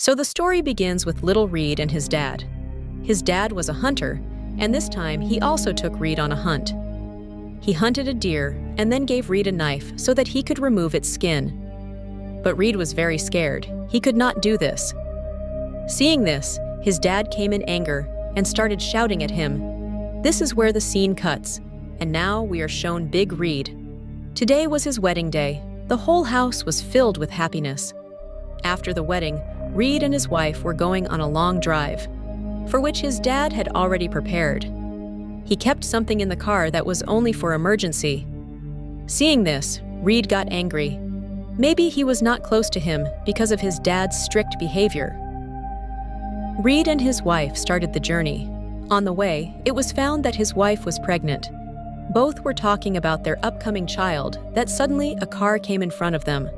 So the story begins with little Reed and his dad. His dad was a hunter, and this time he also took Reed on a hunt. He hunted a deer and then gave Reed a knife so that he could remove its skin. But Reed was very scared. He could not do this. Seeing this, his dad came in anger and started shouting at him. This is where the scene cuts, and now we are shown Big Reed. Today was his wedding day. The whole house was filled with happiness. After the wedding, Reed and his wife were going on a long drive, for which his dad had already prepared. He kept something in the car that was only for emergency. Seeing this, Reed got angry. Maybe he was not close to him because of his dad's strict behavior. Reed and his wife started the journey. On the way, it was found that his wife was pregnant. Both were talking about their upcoming child that suddenly a car came in front of them.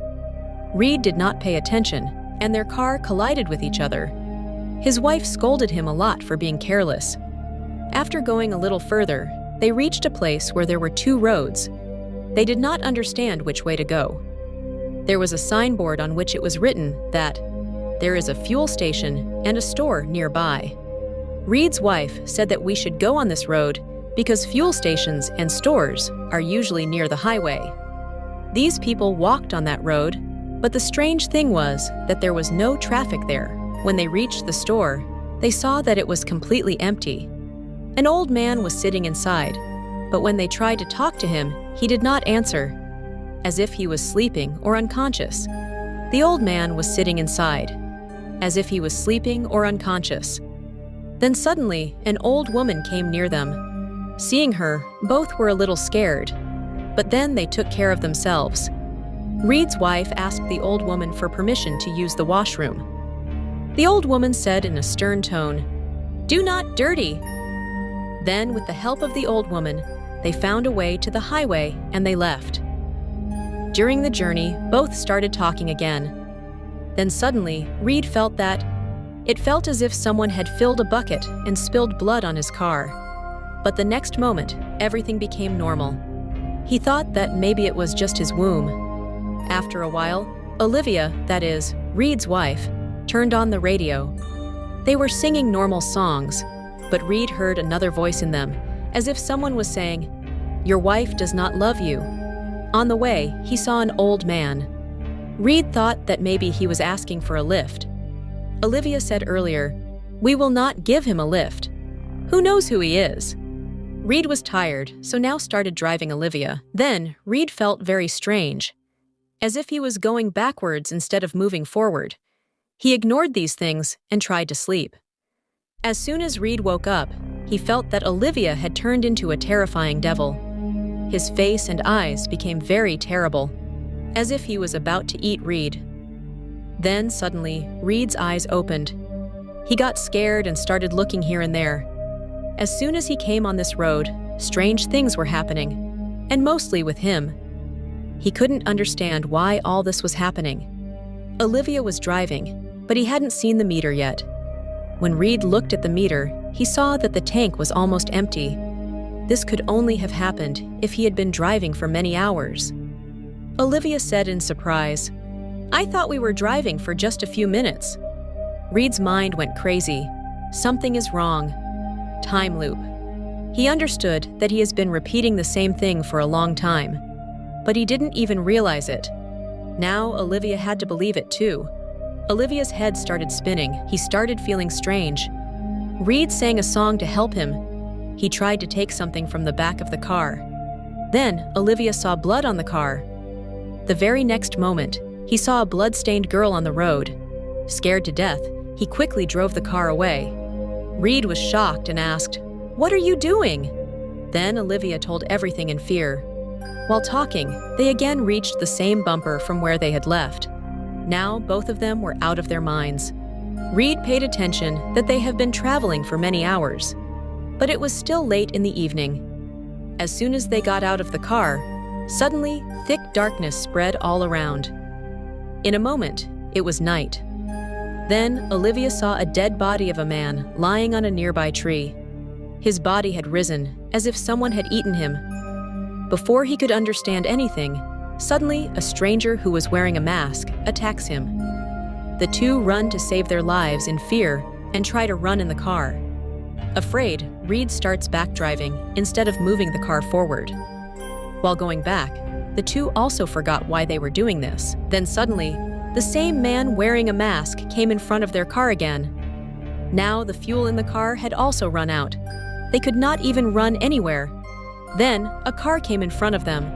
Reed did not pay attention, and their car collided with each other. His wife scolded him a lot for being careless. After going a little further, they reached a place where there were two roads. They did not understand which way to go. There was a signboard on which it was written that there is a fuel station and a store nearby. Reed's wife said that we should go on this road because fuel stations and stores are usually near the highway. These people walked on that road, but the strange thing was that there was no traffic there. When they reached the store, they saw that it was completely empty. An old man was sitting inside, but when they tried to talk to him, he did not answer, as if he was sleeping or unconscious. The old man was sitting inside, as if he was sleeping or unconscious. Then suddenly, an old woman came near them. Seeing her, both were a little scared, but then they took care of themselves. Reed's wife asked the old woman for permission to use the washroom. The old woman said in a stern tone, "Do not dirty." Then, with the help of the old woman, they found a way to the highway and they left. During the journey, both started talking again. Then suddenly, Reed felt that it felt as if someone had filled a bucket and spilled blood on his car. But the next moment, everything became normal. He thought that maybe it was just his womb. After a while, Olivia, that is, Reed's wife, turned on the radio. They were singing normal songs, but Reed heard another voice in them, as if someone was saying, "Your wife does not love you." On the way, he saw an old man. Reed thought that maybe he was asking for a lift. Olivia said earlier, "We will not give him a lift. Who knows who he is?" Reed was tired, so now started driving Olivia. Then, Reed felt very strange, as if he was going backwards instead of moving forward. He ignored these things and tried to sleep. As soon as Reed woke up, he felt that Olivia had turned into a terrifying devil. His face and eyes became very terrible, as if he was about to eat Reed. Then, suddenly, Reed's eyes opened. He got scared and started looking here and there. As soon as he came on this road, strange things were happening, and mostly with him. He couldn't understand why all this was happening. Olivia was driving, but he hadn't seen the meter yet. When Reed looked at the meter, he saw that the tank was almost empty. This could only have happened if he had been driving for many hours. Olivia said in surprise, "I thought we were driving for just a few minutes." Reed's mind went crazy. Something is wrong. Time loop. He understood that he has been repeating the same thing for a long time, but he didn't even realize it. Now Olivia had to believe it too. Olivia's head started spinning. He started feeling strange. Reed sang a song to help him. He tried to take something from the back of the car. Then Olivia saw blood on the car. The very next moment, he saw a blood-stained girl on the road. Scared to death, he quickly drove the car away. Reed was shocked and asked, "What are you doing?" Then Olivia told everything in fear. While talking, they again reached the same bumper from where they had left. Now both of them were out of their minds. Reed paid attention that they have been traveling for many hours, but it was still late in the evening. As soon as they got out of the car, suddenly thick darkness spread all around. In a moment, it was night. Then Olivia saw a dead body of a man lying on a nearby tree. His body had risen, as if someone had eaten him. Before he could understand anything, suddenly a stranger who was wearing a mask attacks him. The two run to save their lives in fear and try to run in the car. Afraid, Reed starts back driving instead of moving the car forward. While going back, the two also forgot why they were doing this. Then suddenly, the same man wearing a mask came in front of their car again. Now the fuel in the car had also run out. They could not even run anywhere. Then, a car came in front of them.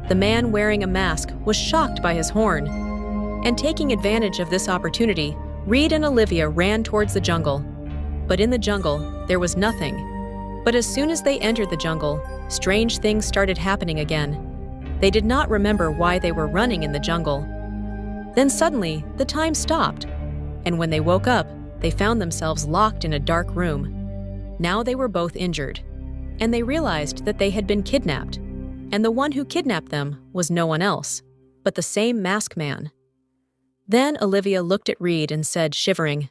The man wearing a mask was shocked by his horn. And taking advantage of this opportunity, Reed and Olivia ran towards the jungle. But in the jungle, there was nothing. But as soon as they entered the jungle, strange things started happening again. They did not remember why they were running in the jungle. Then suddenly, the time stopped. And when they woke up, they found themselves locked in a dark room. Now they were both injured. And they realized that they had been kidnapped. And the one who kidnapped them was no one else, but the same masked man. Then Olivia looked at Reed and said, shivering,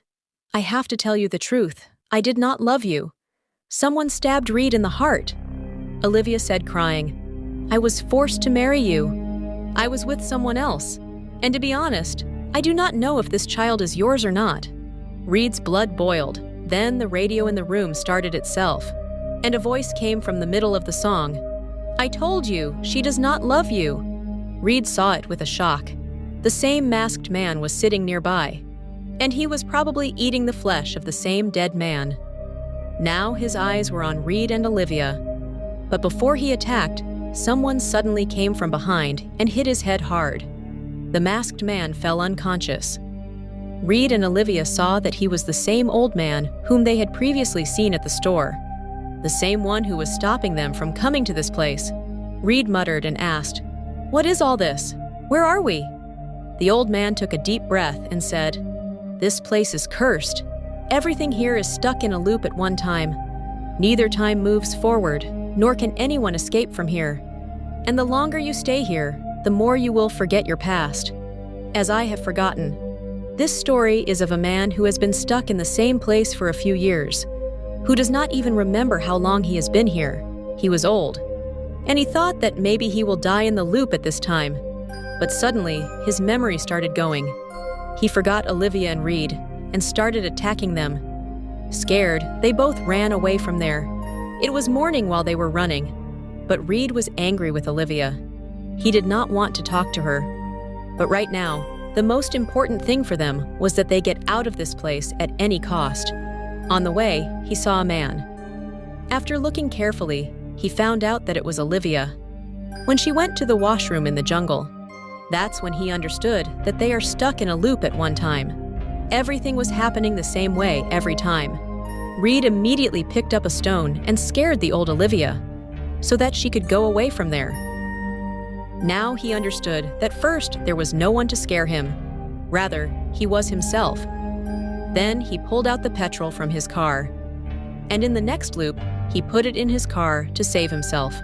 "I have to tell you the truth. I did not love you. Someone stabbed Reed in the heart." Olivia said, crying, "I was forced to marry you. I was with someone else. And to be honest, I do not know if this child is yours or not." Reed's blood boiled. Then the radio in the room started itself, and a voice came from the middle of the song. "I told you, she does not love you." Reed saw it with a shock. The same masked man was sitting nearby, and he was probably eating the flesh of the same dead man. Now his eyes were on Reed and Olivia. But before he attacked, someone suddenly came from behind and hit his head hard. The masked man fell unconscious. Reed and Olivia saw that he was the same old man whom they had previously seen at the store, the same one who was stopping them from coming to this place. Reed muttered and asked, "What is all this? Where are we?" The old man took a deep breath and said, "This place is cursed. Everything here is stuck in a loop at one time. Neither time moves forward, nor can anyone escape from here. And the longer you stay here, the more you will forget your past, as I have forgotten. This story is of a man who has been stuck in the same place for a few years, who does not even remember how long he has been here. He was old, and he thought that maybe he will die in the loop at this time. But suddenly, his memory started going. He forgot Olivia and Reed and started attacking them. Scared, they both ran away from there. It was morning while they were running, but Reed was angry with Olivia. He did not want to talk to her. But right now, the most important thing for them was that they get out of this place at any cost. On the way, he saw a man. After looking carefully, he found out that it was Olivia. When she went to the washroom in the jungle, that's when he understood that they are stuck in a loop at one time. Everything was happening the same way every time. Reed immediately picked up a stone and scared the old Olivia, so that she could go away from there. Now he understood that first there was no one to scare him. Rather, he was himself. Then he pulled out the petrol from his car, and in the next loop, he put it in his car to save himself.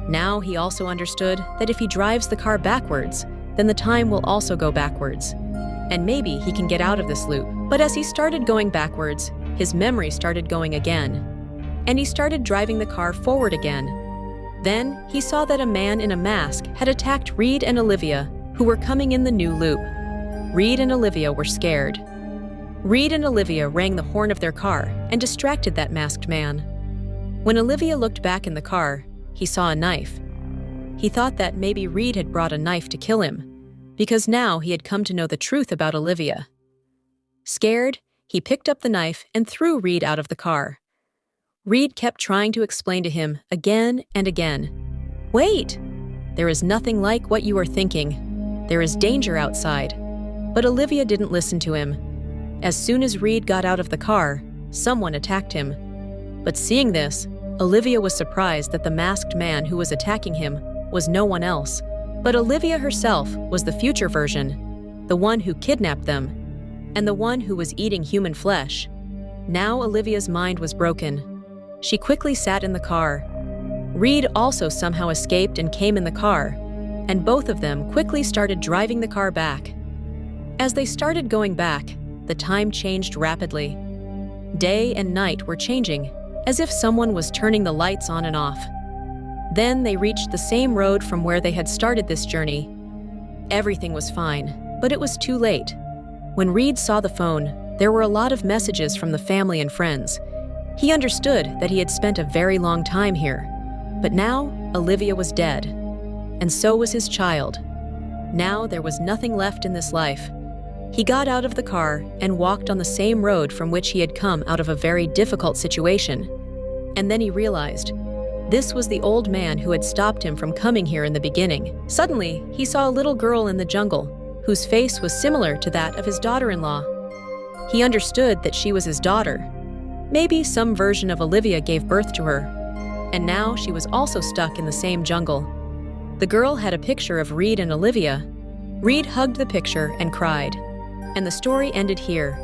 Now he also understood that if he drives the car backwards, then the time will also go backwards. And maybe he can get out of this loop. But as he started going backwards, his memory started going again, and he started driving the car forward again. Then he saw that a man in a mask had attacked Reed and Olivia, who were coming in the new loop. Reed and Olivia were scared. Reed and Olivia rang the horn of their car and distracted that masked man. When Olivia looked back in the car, he saw a knife. He thought that maybe Reed had brought a knife to kill him, because now he had come to know the truth about Olivia. Scared, he picked up the knife and threw Reed out of the car. Reed kept trying to explain to him again and again, "Wait! There is nothing like what you are thinking. There is danger outside." But Olivia didn't listen to him. As soon as Reed got out of the car, someone attacked him. But seeing this, Olivia was surprised that the masked man who was attacking him was no one else, but Olivia herself was the future version, the one who kidnapped them, and the one who was eating human flesh. Now Olivia's mind was broken. She quickly sat in the car. Reed also somehow escaped and came in the car, and both of them quickly started driving the car back. As they started going back, the time changed rapidly. Day and night were changing, as if someone was turning the lights on and off. Then they reached the same road from where they had started this journey. Everything was fine, but it was too late. When Reed saw the phone, there were a lot of messages from the family and friends. He understood that he had spent a very long time here. But now, Olivia was dead. And so was his child. Now there was nothing left in this life. He got out of the car and walked on the same road from which he had come out of a very difficult situation. And then he realized, this was the old man who had stopped him from coming here in the beginning. Suddenly, he saw a little girl in the jungle, whose face was similar to that of his daughter-in-law. He understood that she was his daughter. Maybe some version of Olivia gave birth to her. And now she was also stuck in the same jungle. The girl had a picture of Reed and Olivia. Reed hugged the picture and cried. And the story ended here.